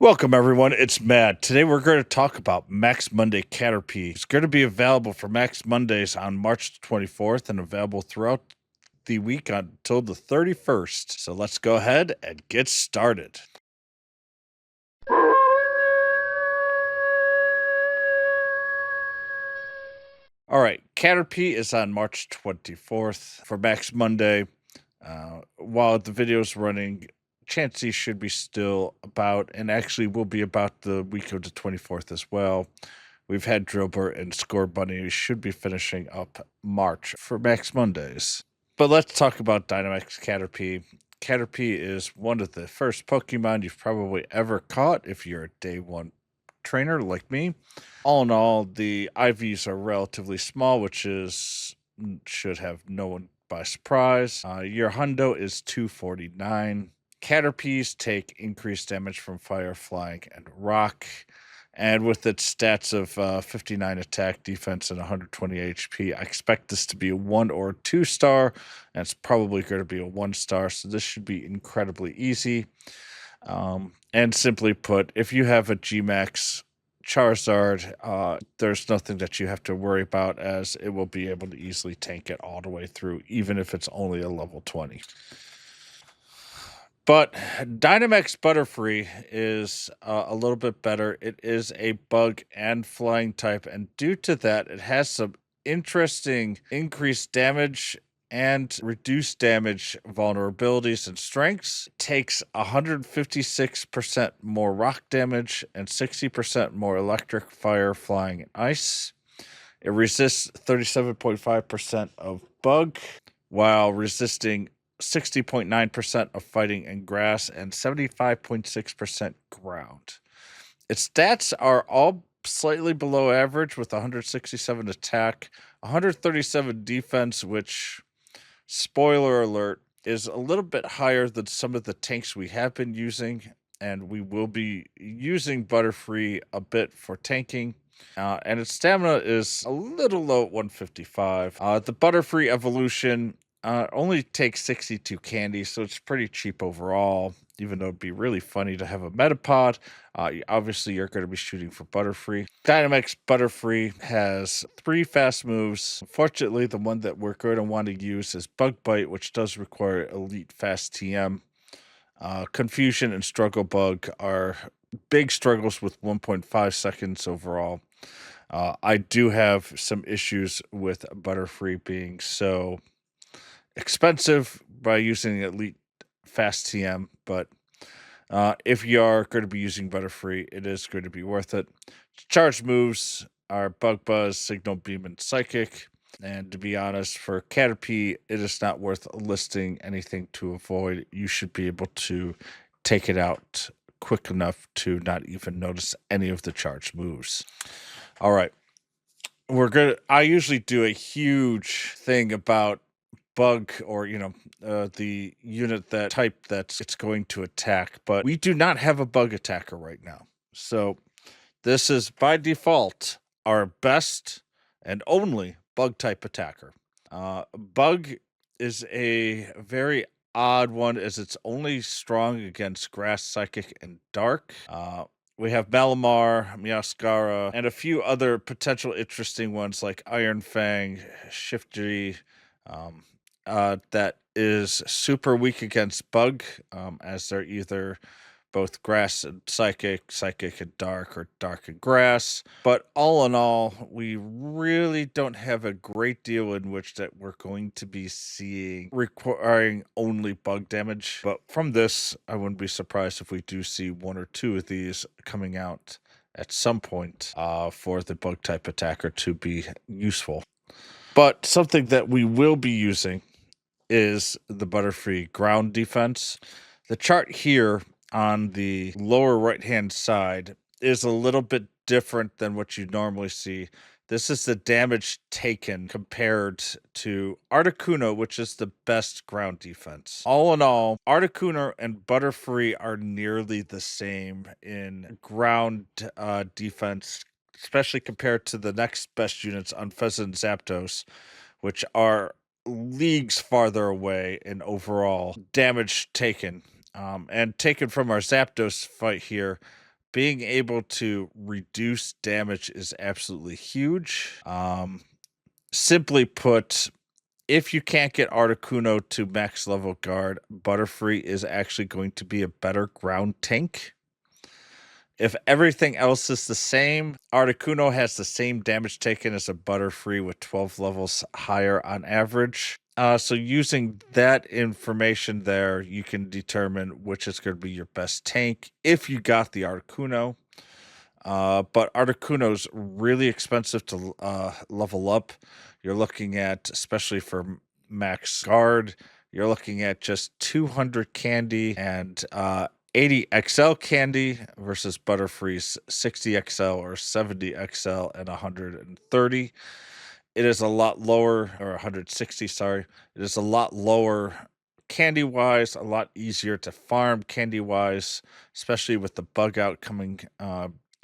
Welcome, everyone. It's Matt. Today, we're going to talk about Max Monday Caterpie. It's going to be available for Max Mondays on March 24th and available throughout the week until the 31st. So, let's go ahead and get started. All right, Caterpie is on March 24th for Max Monday. While the video is running, Chansey should be still about, and actually will be about the week of the 24th as well. We've had Drillbur and Score Bunny, who should be finishing up March for Max Mondays. But let's talk about Dynamax Caterpie. Caterpie is one of the first Pokemon you've probably ever caught if you're a day one trainer like me. All in all, the IVs are relatively small, which should have no one by surprise. Your hundo is 249. Caterpies take increased damage from fire, flying, and rock. And with its stats of 59 attack, defense, and 120 HP, I expect this to be a 1 or 2 star. And it's probably going to be a 1 star. So this should be incredibly easy. And simply put, if you have a Gmax Charizard, there's nothing that you have to worry about, as it will be able to easily tank it all the way through, even if it's only a level 20. But Dynamax Butterfree is a little bit better. It is a bug and flying type, and due to that, it has some interesting increased damage and reduced damage vulnerabilities and strengths. It takes 156% more rock damage and 60% more electric, fire, flying, and ice. It resists 37.5% of bug while resisting 60.9% of fighting and grass and 75.6% ground. Its stats are all slightly below average with 167 attack, 137 defense, which, spoiler alert, is a little bit higher than some of the tanks we have been using, and we will be using Butterfree a bit for tanking. And its stamina is a little low at 155. The Butterfree evolution only takes 62 candy, so it's pretty cheap overall, even though it'd be really funny to have a Metapod. Obviously, you're going to be shooting for Butterfree. Dynamax Butterfree has 3 fast moves. Unfortunately, the one that we're going to want to use is Bug Bite, which does require Elite Fast TM. Confusion and Struggle Bug are big struggles with 1.5 seconds overall. I do have some issues with Butterfree being so expensive by using Elite Fast TM, but if you are going to be using Butterfree, it is going to be worth it. Charge moves are Bug Buzz, Signal Beam, and Psychic. And to be honest, for Caterpie, it is not worth listing anything to avoid. You should be able to take it out quick enough to not even notice any of the charge moves. All right. I usually do a huge thing about bug, or the unit that type that it's going to attack, but we do not have a bug attacker right now, so this is by default our best and only bug type attacker. Bug is a very odd one, as it's only strong against grass, psychic, and dark. We have Malamar, Meowscara, and a few other potential interesting ones like Iron Fang, Shifty, that is super weak against bug, as they're either both grass and psychic, psychic and dark, or dark and grass. But all in all, we really don't have a great deal in which that we're going to be seeing requiring only bug damage. But from this, I wouldn't be surprised if we do see 1 or 2 of these coming out at some point for the bug type attacker to be useful. But something that we will be using is the Butterfree ground defense. The chart here on the lower right hand side is a little bit different than what you normally see. This is the damage taken compared to Articuno, which is the best ground defense. All in all, Articuno and Butterfree are nearly the same in ground defense, especially compared to the next best units, Unfezant and Zapdos, which are leagues farther away in overall damage taken. And taken from our Zapdos fight here, being able to reduce damage is absolutely huge. Simply put, if you can't get Articuno to max level guard, Butterfree is actually going to be a better ground tank. If everything else is the same, Articuno has the same damage taken as a Butterfree with 12 levels higher on average. So using that information there, you can determine which is going to be your best tank if you got the Articuno. But Articuno's really expensive to level up. You're looking at, especially for max guard, you're looking at just 200 candy and 80 XL candy versus Butterfree's 60 XL or 70 XL and 130. It is a lot lower, or 160, sorry. It is a lot lower candy wise, a lot easier to farm candy wise, especially with the bug out coming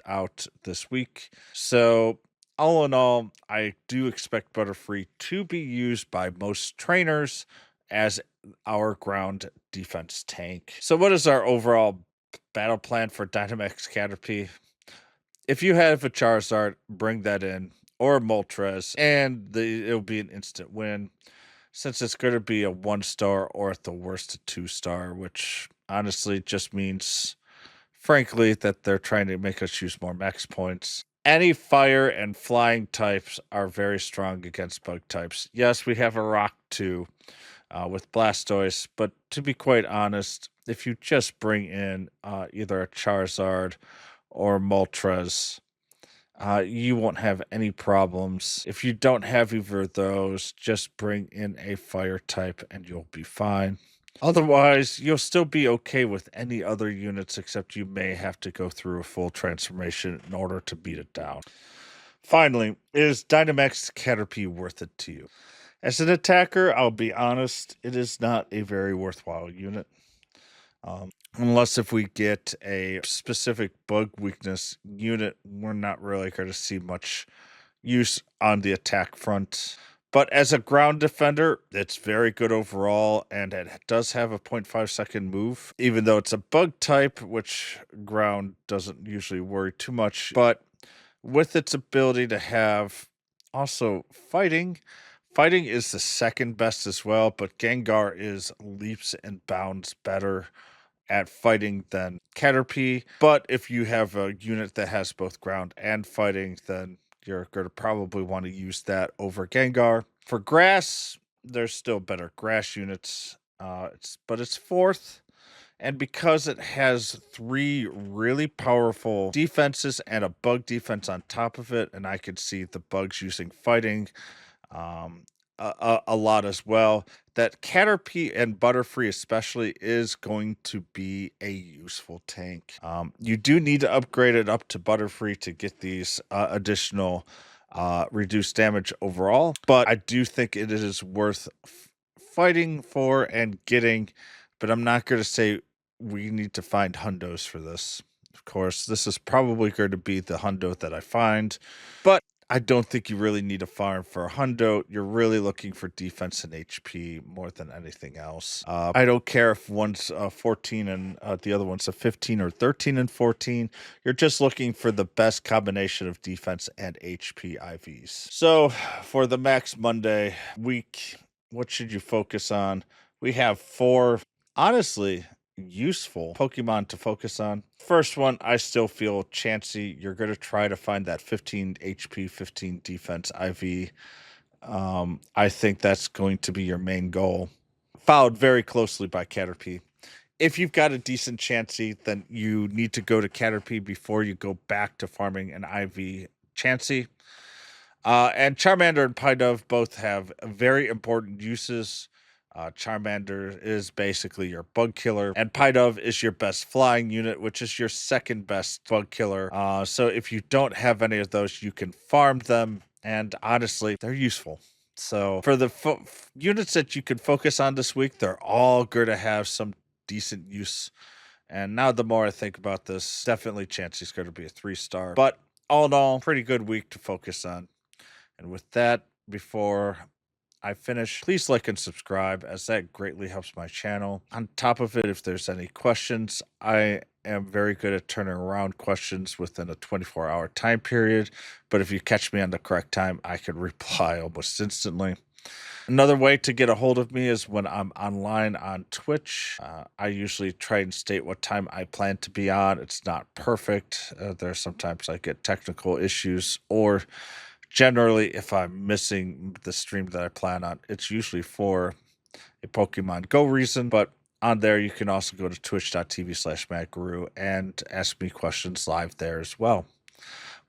out this week. So, all in all, I do expect Butterfree to be used by most trainers as our ground defense tank. So, what is our overall battle plan for Dynamax Caterpie? If you have a Charizard, bring that in, or a Moltres, and it'll be an instant win. Since it's going to be a 1-star or at the worst a 2-star, which honestly just means, frankly, that they're trying to make us use more max points. Any fire and flying types are very strong against bug types. Yes, we have a rock too with Blastoise, but to be quite honest, if you just bring in either a Charizard or Moltres, you won't have any problems. If you don't have either of those, just bring in a fire type and you'll be fine. Otherwise, you'll still be okay with any other units, except you may have to go through a full transformation in order to beat it down. Finally, is Dynamax Caterpie worth it to you? As an attacker, I'll be honest, it is not a very worthwhile unit. Unless if we get a specific bug weakness unit, we're not really going to see much use on the attack front. But as a ground defender, it's very good overall, and it does have a 0.5-second move, even though it's a bug type, which ground doesn't usually worry too much. But with its ability to have also fighting is the second best as well, but Gengar is leaps and bounds better at fighting than Caterpie. But if you have a unit that has both ground and fighting, then you're going to probably want to use that over Gengar. For grass, there's still better grass units, but it's fourth. And because it has 3 really powerful defenses and a bug defense on top of it, and I could see the bugs using fighting a lot as well, that Caterpie and Butterfree especially is going to be a useful tank. You do need to upgrade it up to Butterfree to get these additional reduced damage overall, but I do think it is worth fighting for and getting, but I'm not going to say we need to find hundos for this. Of course, this is probably going to be the hundo that I find, but I don't think you really need a farm for a hundo. You're really looking for defense and HP more than anything else. I don't care if one's 14 and the other one's a 15 or 13 and 14. You're just looking for the best combination of defense and HP IVs. So for the Max Monday week, what should you focus on? We have 4, honestly, useful Pokemon to focus on. First one, I still feel Chansey. You're going to try to find that 15 HP, 15 defense IV. I think that's going to be your main goal, followed very closely by Caterpie. If you've got a decent Chansey, then you need to go to Caterpie before you go back to farming an IV Chansey. And Charmander and Pidove both have very important uses. Charmander is basically your bug killer, and Pidove is your best flying unit, which is your second best bug killer. So if you don't have any of those, you can farm them, and honestly, they're useful. So for the units that you can focus on this week, they're all going to have some decent use. And now the more I think about this, definitely Chansey's going to be a 3-star. But all in all, pretty good week to focus on. And with that, before I finish, please like and subscribe, as that greatly helps my channel. On top of it, if there's any questions, I am very good at turning around questions within a 24-hour time period. But if you catch me on the correct time, I can reply almost instantly. Another way to get a hold of me is when I'm online on Twitch. I usually try and state what time I plan to be on. It's not perfect. There's sometimes I get technical issues, or generally, if I'm missing the stream that I plan on, it's usually for a Pokemon Go reason. But on there, you can also go to twitch.tv/MattGuru and ask me questions live there as well.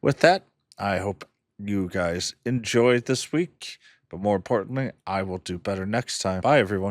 With that, I hope you guys enjoyed this week. But more importantly, I will do better next time. Bye, everyone.